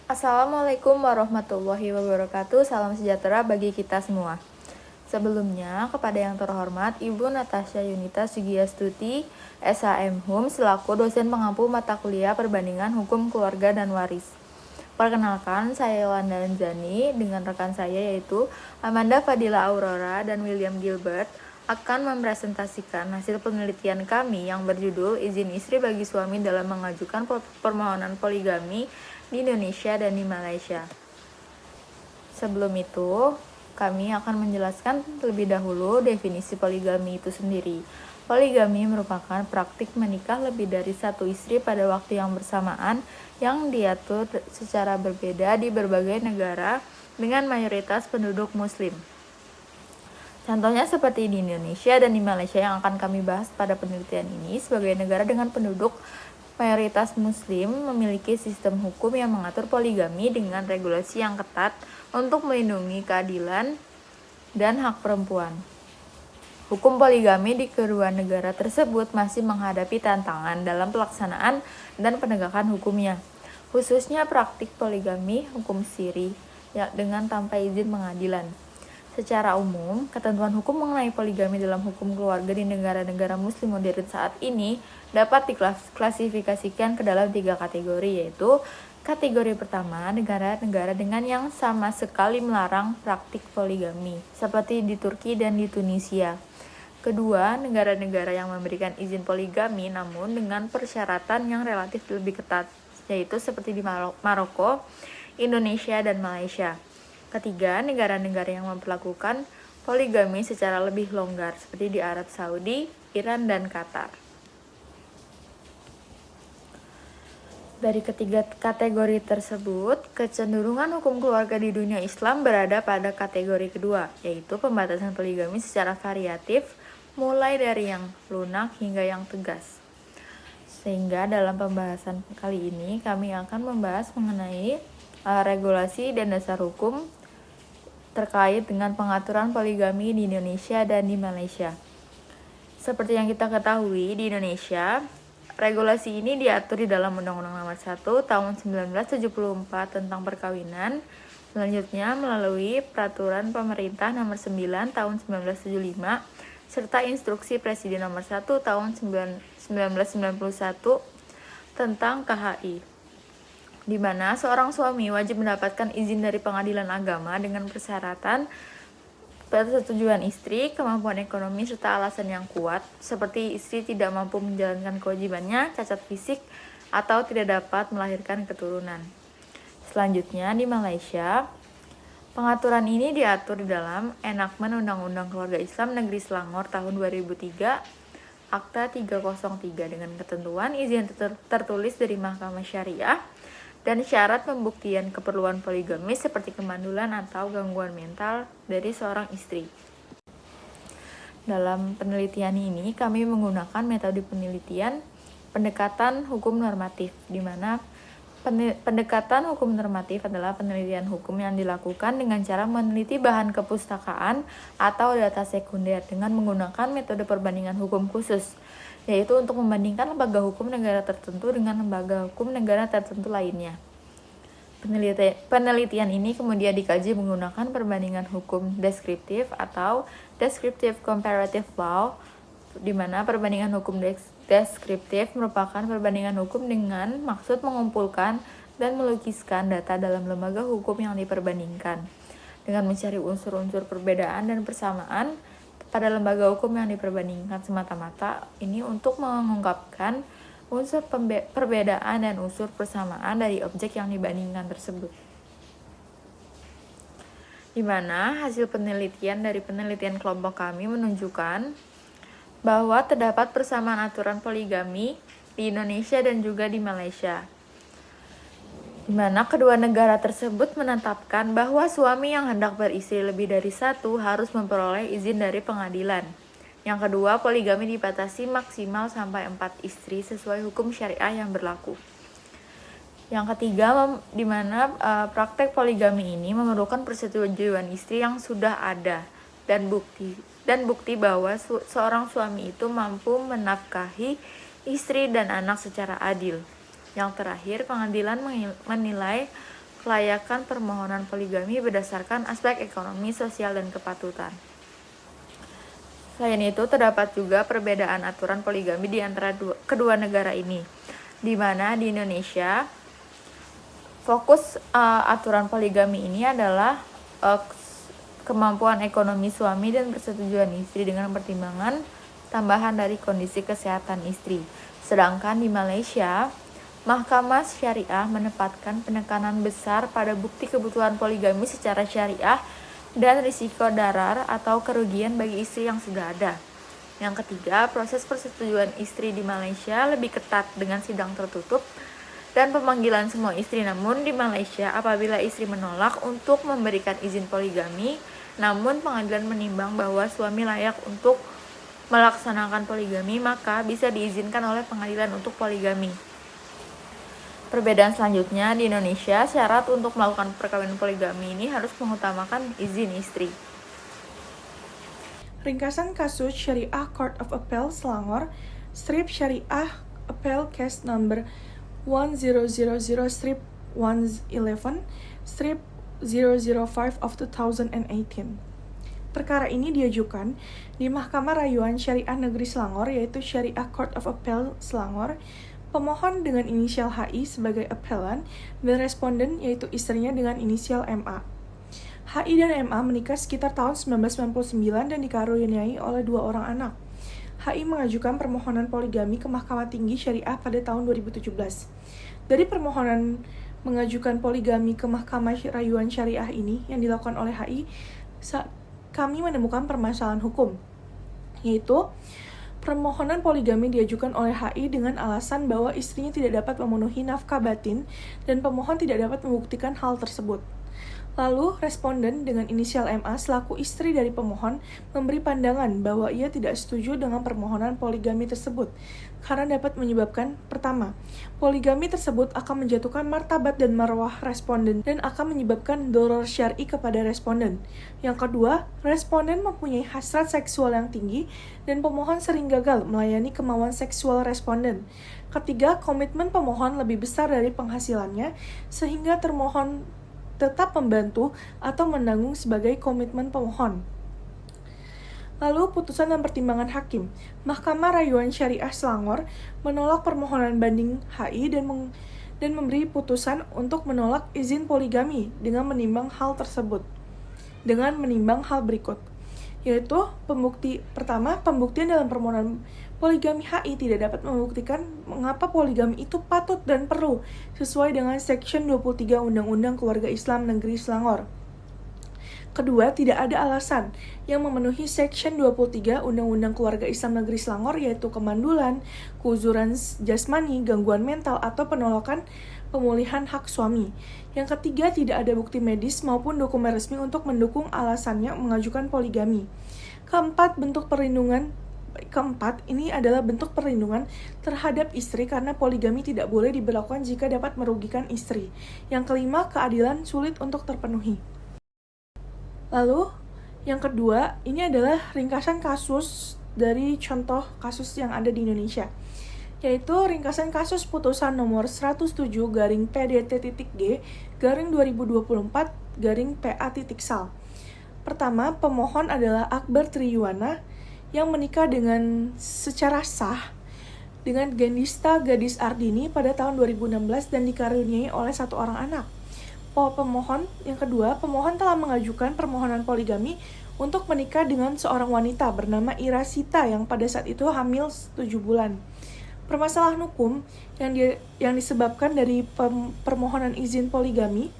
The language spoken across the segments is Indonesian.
Assalamualaikum warahmatullahi wabarakatuh. Salam sejahtera bagi kita semua. Sebelumnya, kepada yang terhormat Ibu Natasha Yunita Sugiastuti, SHM Hum, selaku dosen pengampu mata kuliah Perbandingan Hukum Keluarga dan Waris. Perkenalkan, saya Yolanda Anzani dengan rekan saya yaitu Amanda Fadila Aurora dan William Gilbert akan mempresentasikan hasil penelitian kami yang berjudul Izin Istri bagi Suami dalam Mengajukan Permohonan Poligami di Indonesia dan di Malaysia. Sebelum itu, kami akan menjelaskan terlebih dahulu definisi poligami itu sendiri. Poligami merupakan praktik menikah lebih dari satu istri pada waktu yang bersamaan yang diatur secara berbeda di berbagai negara dengan mayoritas penduduk muslim. Contohnya seperti di Indonesia dan di Malaysia yang akan kami bahas pada penelitian ini. Sebagai negara dengan penduduk mayoritas muslim memiliki sistem hukum yang mengatur poligami dengan regulasi yang ketat untuk melindungi keadilan dan hak perempuan. Hukum poligami di kedua negara tersebut masih menghadapi tantangan dalam pelaksanaan dan penegakan hukumnya, khususnya praktik poligami hukum siri dengan tanpa izin pengadilan. Secara umum, ketentuan hukum mengenai poligami dalam hukum keluarga di negara-negara muslim modern saat ini dapat diklasifikasikan ke dalam 3 kategori, yaitu kategori pertama, negara-negara dengan yang sama sekali melarang praktik poligami, seperti di Turki dan di Tunisia. Kedua, negara-negara yang memberikan izin poligami namun dengan persyaratan yang relatif lebih ketat, yaitu seperti di Maroko, Indonesia, dan Malaysia. Ketiga, negara-negara yang memperlakukan poligami secara lebih longgar, seperti di Arab Saudi, Iran, dan Qatar. Dari ketiga kategori tersebut, kecenderungan hukum keluarga di dunia Islam berada pada kategori kedua, yaitu pembatasan poligami secara variatif, mulai dari yang lunak hingga yang tegas. Sehingga dalam pembahasan kali ini, kami akan membahas mengenai regulasi dan dasar hukum terkait dengan pengaturan poligami di Indonesia dan di Malaysia. Seperti yang kita ketahui, di Indonesia, regulasi ini diatur di dalam Undang-Undang Nomor 1 Tahun 1974 tentang perkawinan, selanjutnya melalui Peraturan Pemerintah Nomor 9 Tahun 1975, serta Instruksi Presiden Nomor 1 Tahun 1991 tentang KHI, di mana seorang suami wajib mendapatkan izin dari pengadilan agama dengan persyaratan persetujuan istri, kemampuan ekonomi, serta alasan yang kuat, seperti istri tidak mampu menjalankan kewajibannya, cacat fisik, atau tidak dapat melahirkan keturunan. Selanjutnya, di Malaysia, pengaturan ini diatur di dalam Enakmen Undang-Undang Keluarga Islam Negeri Selangor tahun 2003, Akta 303, dengan ketentuan izin tertulis dari Mahkamah Syariah dan syarat pembuktian keperluan poligami seperti kemandulan atau gangguan mental dari seorang istri. Dalam penelitian ini, kami menggunakan metode penelitian pendekatan hukum normatif, di mana pendekatan hukum normatif adalah penelitian hukum yang dilakukan dengan cara meneliti bahan kepustakaan atau data sekunder dengan menggunakan metode perbandingan hukum khusus, yaitu untuk membandingkan lembaga hukum negara tertentu dengan lembaga hukum negara tertentu lainnya. Penelitian ini kemudian dikaji menggunakan perbandingan hukum deskriptif atau descriptive comparative law, di mana perbandingan hukum deskriptif merupakan perbandingan hukum dengan maksud mengumpulkan dan melukiskan data dalam lembaga hukum yang diperbandingkan, dengan mencari unsur-unsur perbedaan dan persamaan pada lembaga hukum yang diperbandingkan semata-mata ini untuk mengungkapkan unsur perbedaan dan unsur persamaan dari objek yang dibandingkan tersebut. Di mana hasil penelitian dari penelitian kelompok kami menunjukkan bahwa terdapat persamaan aturan poligami di Indonesia dan juga di Malaysia, di mana kedua negara tersebut menetapkan bahwa suami yang hendak beristri lebih dari satu harus memperoleh izin dari pengadilan. Yang kedua, poligami dibatasi maksimal sampai 4 istri sesuai hukum syariah yang berlaku. Yang ketiga, di mana praktek poligami ini memerlukan persetujuan istri yang sudah ada dan bukti bahwa seorang suami itu mampu menafkahi istri dan anak secara adil. Yang terakhir, pengadilan menilai kelayakan permohonan poligami berdasarkan aspek ekonomi, sosial, dan kepatutan. Selain itu, terdapat juga perbedaan aturan poligami di antara kedua negara ini, di mana di Indonesia fokus aturan poligami ini adalah kemampuan ekonomi suami dan persetujuan istri dengan pertimbangan tambahan dari kondisi kesehatan istri. Sedangkan di Malaysia, Mahkamah Syariah menempatkan penekanan besar pada bukti kebutuhan poligami secara syariah dan risiko darar atau kerugian bagi istri yang sudah ada. Yang ketiga, proses persetujuan istri di Malaysia lebih ketat dengan sidang tertutup dan pemanggilan semua istri. Namun di Malaysia, apabila istri menolak untuk memberikan izin poligami, namun pengadilan menimbang bahwa suami layak untuk melaksanakan poligami, maka bisa diizinkan oleh pengadilan untuk poligami. Perbedaan selanjutnya, di Indonesia, syarat untuk melakukan perkawinan poligami ini harus mengutamakan izin istri. Ringkasan kasus Syariah Court of Appeal Selangor, strip Syariah Appeal Case Number 1000-111, strip 005 of 2018. Perkara ini diajukan di Mahkamah Rayuan Syariah Negeri Selangor, yaitu Syariah Court of Appeal Selangor. Pemohon dengan inisial HI sebagai appellant dan responden yaitu istrinya dengan inisial MA. HI dan MA menikah sekitar tahun 1999 dan dikaruniai oleh 2 orang anak. HI mengajukan permohonan poligami ke Mahkamah Tinggi Syariah pada tahun 2017. Dari permohonan mengajukan poligami ke Mahkamah Rayuan Syariah ini yang dilakukan oleh HI, kami menemukan permasalahan hukum, yaitu permohonan poligami diajukan oleh HI dengan alasan bahwa istrinya tidak dapat memenuhi nafkah batin dan pemohon tidak dapat membuktikan hal tersebut. Lalu, responden dengan inisial MA selaku istri dari pemohon memberi pandangan bahwa ia tidak setuju dengan permohonan poligami tersebut karena dapat menyebabkan, pertama, poligami tersebut akan menjatuhkan martabat dan marwah responden dan akan menyebabkan doror syar'i kepada responden. Yang kedua, responden mempunyai hasrat seksual yang tinggi dan pemohon sering gagal melayani kemauan seksual responden. Ketiga, komitmen pemohon lebih besar dari penghasilannya sehingga termohon tetap membantu atau menanggung sebagai komitmen pemohon. Lalu, putusan dan pertimbangan hakim. Mahkamah Rayuan Syariah Selangor menolak permohonan banding HI dan memberi putusan untuk menolak izin poligami dengan menimbang hal tersebut. Dengan menimbang hal berikut, yaitu pembuktian dalam permohonan poligami HI tidak dapat membuktikan mengapa poligami itu patut dan perlu sesuai dengan Section 23 Undang-Undang Keluarga Islam Negeri Selangor. Kedua, tidak ada alasan yang memenuhi Section 23 Undang-Undang Keluarga Islam Negeri Selangor, yaitu kemandulan, keuzuran jasmani, gangguan mental, atau penolakan pemulihan hak suami. Yang ketiga, tidak ada bukti medis maupun dokumen resmi untuk mendukung alasannya mengajukan poligami. Keempat, ini adalah bentuk perlindungan terhadap istri karena poligami tidak boleh diberlakukan jika dapat merugikan istri. Yang kelima, keadilan sulit untuk terpenuhi. Lalu, yang kedua, ini adalah ringkasan kasus dari contoh kasus yang ada di Indonesia, yaitu ringkasan kasus putusan nomor 107-PDT.G/2024-PA.SAL. Pertama, pemohon adalah Akbar Triyuwana yang menikah dengan secara sah dengan Gendista Gadis Ardini pada tahun 2016 dan dikaruniai oleh 1 orang anak. Yang kedua, pemohon telah mengajukan permohonan poligami untuk menikah dengan seorang wanita bernama Ira Sita yang pada saat itu hamil 7 bulan. Permasalahan hukum yang disebabkan dari permohonan izin poligami,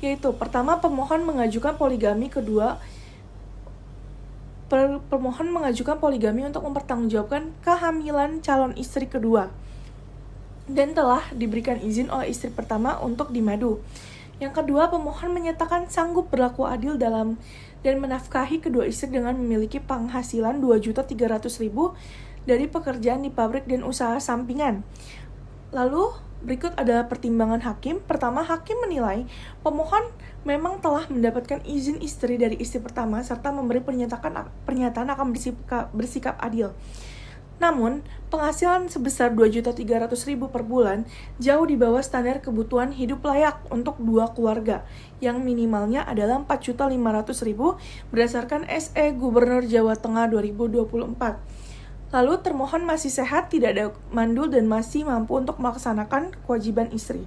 yaitu pertama, pemohon mengajukan poligami untuk mempertanggungjawabkan kehamilan calon istri kedua dan telah diberikan izin oleh istri pertama untuk dimadu. Yang kedua, pemohon menyatakan sanggup berlaku adil dan menafkahi kedua istri dengan memiliki penghasilan 2.300.000 dari pekerjaan di pabrik dan usaha sampingan. Lalu, berikut adalah pertimbangan hakim. Pertama, hakim menilai pemohon memang telah mendapatkan izin istri dari istri pertama serta memberi pernyataan akan bersikap adil. Namun, penghasilan sebesar 2.300.000 per bulan jauh di bawah standar kebutuhan hidup layak untuk dua keluarga, yang minimalnya adalah 4.500.000 berdasarkan SE Gubernur Jawa Tengah 2024. Lalu termohon masih sehat, tidak ada mandul, dan masih mampu untuk melaksanakan kewajiban istri.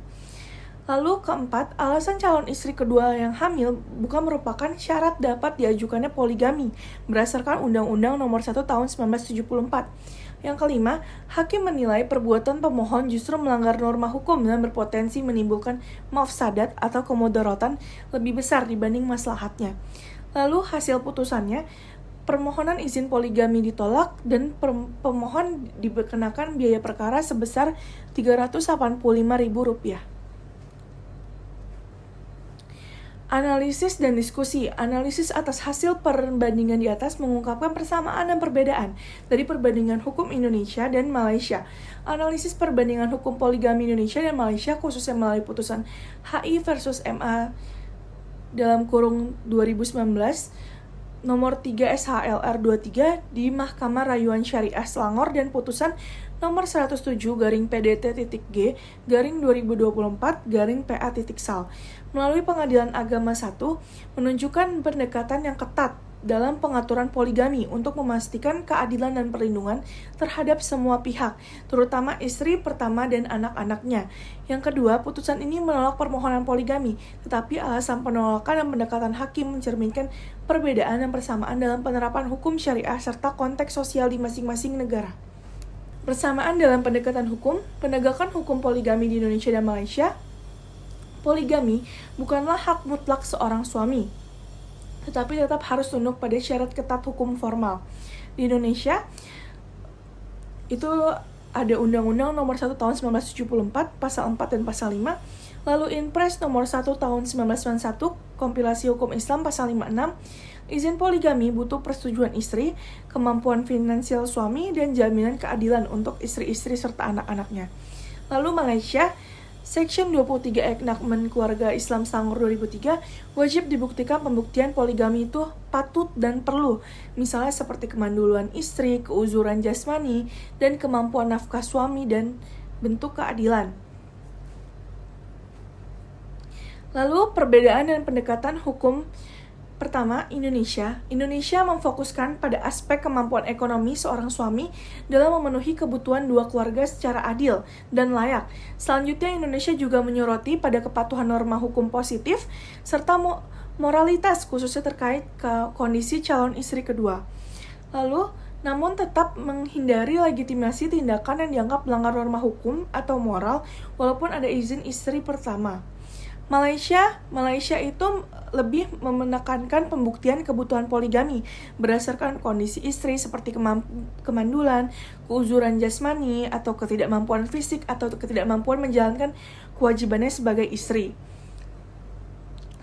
Lalu keempat, alasan calon istri kedua yang hamil bukan merupakan syarat dapat diajukannya poligami berdasarkan Undang-Undang Nomor 1 Tahun 1974. Yang kelima, hakim menilai perbuatan pemohon justru melanggar norma hukum dan berpotensi menimbulkan mafsadat atau kemudaratan lebih besar dibanding maslahatnya. Lalu hasil putusannya, permohonan izin poligami ditolak dan pemohon dikenakan biaya perkara sebesar Rp385.000. Analisis dan diskusi. Analisis atas hasil perbandingan di atas mengungkapkan persamaan dan perbedaan dari perbandingan hukum Indonesia dan Malaysia. Analisis perbandingan hukum poligami Indonesia dan Malaysia khususnya melalui putusan HI versus MA dalam kurung 2019 nomor 3 SHLR 23 di Mahkamah Rayuan Syariah Selangor dan putusan nomor 107 PDT.G 2024 PA.Sal melalui Pengadilan Agama 1 menunjukkan pendekatan yang ketat dalam pengaturan poligami untuk memastikan keadilan dan perlindungan terhadap semua pihak, terutama istri pertama dan anak-anaknya. Yang kedua, putusan ini menolak permohonan poligami, tetapi alasan penolakan dan pendekatan hakim mencerminkan perbedaan dan persamaan dalam penerapan hukum syariah serta konteks sosial di masing-masing negara. Persamaan dalam pendekatan hukum, penegakan hukum poligami di Indonesia dan Malaysia. Poligami bukanlah hak mutlak seorang suami, tetapi tetap harus tunduk pada syarat ketat hukum formal. Di Indonesia, itu ada Undang-Undang Nomor 1 Tahun 1974, Pasal 4 dan Pasal 5, lalu Inpres Nomor 1 Tahun 1991, Kompilasi Hukum Islam Pasal 56, izin poligami butuh persetujuan istri, kemampuan finansial suami, dan jaminan keadilan untuk istri-istri serta anak-anaknya. Lalu Malaysia, Section 23 Enakmen Keluarga Islam Selangor 2003, wajib dibuktikan pembuktian poligami itu patut dan perlu, misalnya seperti kemanduluan istri, keuzuran jasmani, dan kemampuan nafkah suami dan bentuk keadilan. Lalu perbedaan dan pendekatan hukum. Pertama, Indonesia memfokuskan pada aspek kemampuan ekonomi seorang suami dalam memenuhi kebutuhan dua keluarga secara adil dan layak. Selanjutnya, Indonesia juga menyoroti pada kepatuhan norma hukum positif serta moralitas khususnya terkait ke kondisi calon istri kedua. Lalu, namun tetap menghindari legitimasi tindakan yang dianggap melanggar norma hukum atau moral walaupun ada izin istri pertama. Malaysia itu lebih menekankan pembuktian kebutuhan poligami berdasarkan kondisi istri seperti kemandulan, keuzuran jasmani, atau ketidakmampuan fisik atau ketidakmampuan menjalankan kewajibannya sebagai istri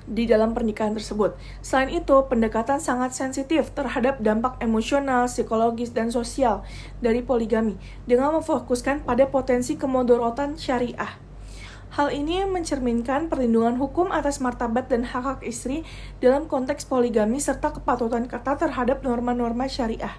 di dalam pernikahan tersebut. Selain itu, pendekatan sangat sensitif terhadap dampak emosional, psikologis, dan sosial dari poligami dengan memfokuskan pada potensi kemudorotan syariah. Hal ini mencerminkan perlindungan hukum atas martabat dan hak-hak istri dalam konteks poligami serta kepatutan ketat terhadap norma-norma syariah.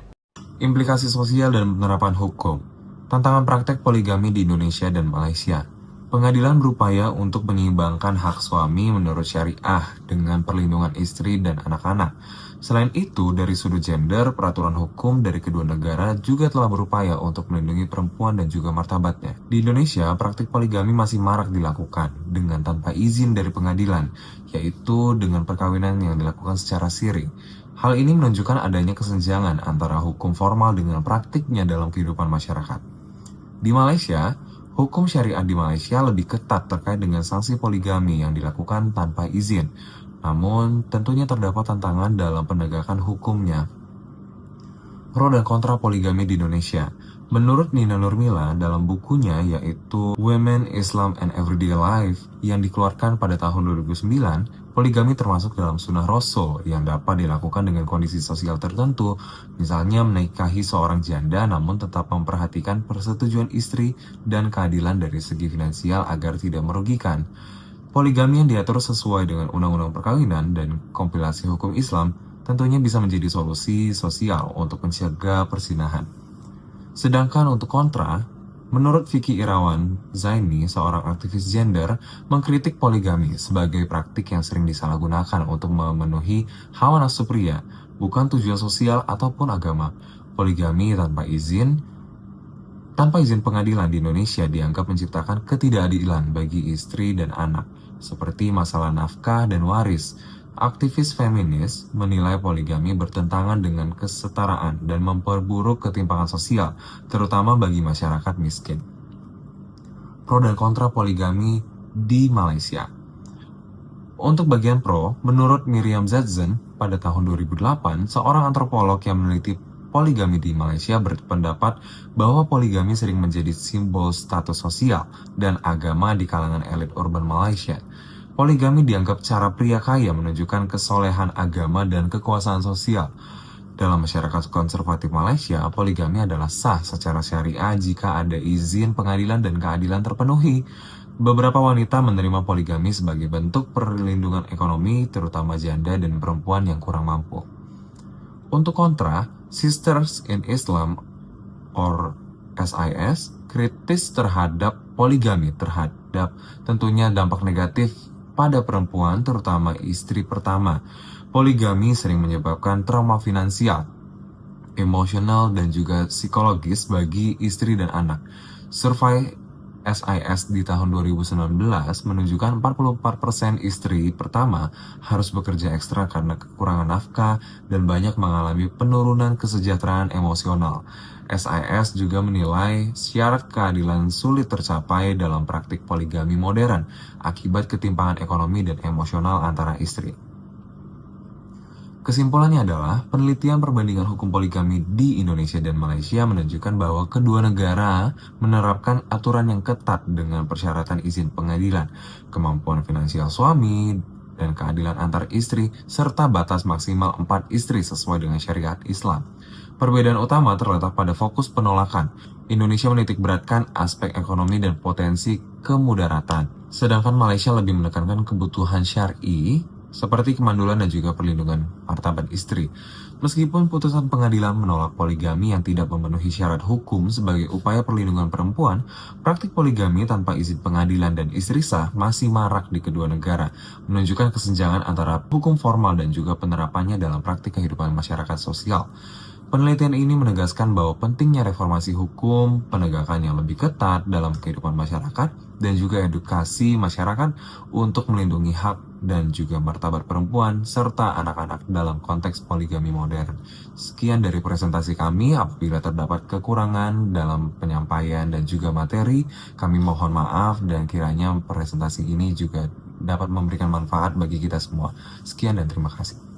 Implikasi sosial dan penerapan hukum. Tantangan praktek poligami di Indonesia dan Malaysia. Pengadilan berupaya untuk menyeimbangkan hak suami menurut syariah dengan perlindungan istri dan anak-anak. Selain itu, dari sudut gender, peraturan hukum dari kedua negara juga telah berupaya untuk melindungi perempuan dan juga martabatnya. Di Indonesia, praktik poligami masih marak dilakukan dengan tanpa izin dari pengadilan, yaitu dengan perkawinan yang dilakukan secara siri. Hal ini menunjukkan adanya kesenjangan antara hukum formal dengan praktiknya dalam kehidupan masyarakat. Di Malaysia, hukum syariah di Malaysia lebih ketat terkait dengan sanksi poligami yang dilakukan tanpa izin. Namun, tentunya terdapat tantangan dalam penegakan hukumnya. Pro dan kontra poligami di Indonesia. Menurut Nina Nurmila dalam bukunya yaitu Women, Islam, and Everyday Life yang dikeluarkan pada tahun 2009, poligami termasuk dalam sunnah Rasul yang dapat dilakukan dengan kondisi sosial tertentu, misalnya menikahi seorang janda namun tetap memperhatikan persetujuan istri dan keadilan dari segi finansial agar tidak merugikan. Poligami yang diatur sesuai dengan undang-undang perkawinan dan kompilasi hukum Islam tentunya bisa menjadi solusi sosial untuk mencegah persinahan. Sedangkan untuk kontra, menurut Vicky Irawan Zaini, seorang aktivis gender, mengkritik poligami sebagai praktik yang sering disalahgunakan untuk memenuhi hawa nafsu pria, bukan tujuan sosial ataupun agama. Poligami tanpa izin pengadilan di Indonesia dianggap menciptakan ketidakadilan bagi istri dan anak, seperti masalah nafkah dan waris. Aktivis feminis menilai poligami bertentangan dengan kesetaraan dan memperburuk ketimpangan sosial, terutama bagi masyarakat miskin. Pro dan kontra poligami di Malaysia. Untuk bagian pro, menurut Miriam Zatzen, pada tahun 2008, seorang antropolog yang meneliti poligami di Malaysia berpendapat bahwa poligami sering menjadi simbol status sosial dan agama di kalangan elit urban Malaysia. Poligami dianggap cara pria kaya menunjukkan kesolehan agama dan kekuasaan sosial. Dalam masyarakat konservatif Malaysia, poligami adalah sah secara syariah jika ada izin pengadilan dan keadilan terpenuhi. Beberapa wanita menerima poligami sebagai bentuk perlindungan ekonomi, terutama janda dan perempuan yang kurang mampu. Untuk kontra, Sisters in Islam or SIS kritis terhadap poligami terhadap tentunya dampak negatif pada perempuan, terutama istri pertama. Poligami sering menyebabkan trauma finansial, emosional, dan juga psikologis bagi istri dan anak. Survei SIS di tahun 2019 menunjukkan 44% istri pertama harus bekerja ekstra karena kekurangan nafkah dan banyak mengalami penurunan kesejahteraan emosional. SIS juga menilai syarat keadilan sulit tercapai dalam praktik poligami modern akibat ketimpangan ekonomi dan emosional antara istri. Kesimpulannya adalah, penelitian perbandingan hukum poligami di Indonesia dan Malaysia menunjukkan bahwa kedua negara menerapkan aturan yang ketat dengan persyaratan izin pengadilan, kemampuan finansial suami, dan keadilan antar istri, serta batas maksimal 4 istri sesuai dengan syariat Islam. Perbedaan utama terletak pada fokus penolakan. Indonesia menitikberatkan aspek ekonomi dan potensi kemudaratan, sedangkan Malaysia lebih menekankan kebutuhan syar'i seperti kemandulan dan juga perlindungan martabat istri. Meskipun putusan pengadilan menolak poligami yang tidak memenuhi syarat hukum sebagai upaya perlindungan perempuan, praktik poligami tanpa izin pengadilan dan istri sah masih marak di kedua negara, menunjukkan kesenjangan antara hukum formal dan juga penerapannya dalam praktik kehidupan masyarakat sosial. Penelitian ini menegaskan bahwa pentingnya reformasi hukum, penegakan yang lebih ketat dalam kehidupan masyarakat, dan juga edukasi masyarakat untuk melindungi hak dan juga martabat perempuan serta anak-anak dalam konteks poligami modern. Sekian dari presentasi kami. Apabila terdapat kekurangan dalam penyampaian dan juga materi, kami mohon maaf dan kiranya presentasi ini juga dapat memberikan manfaat bagi kita semua. Sekian dan terima kasih.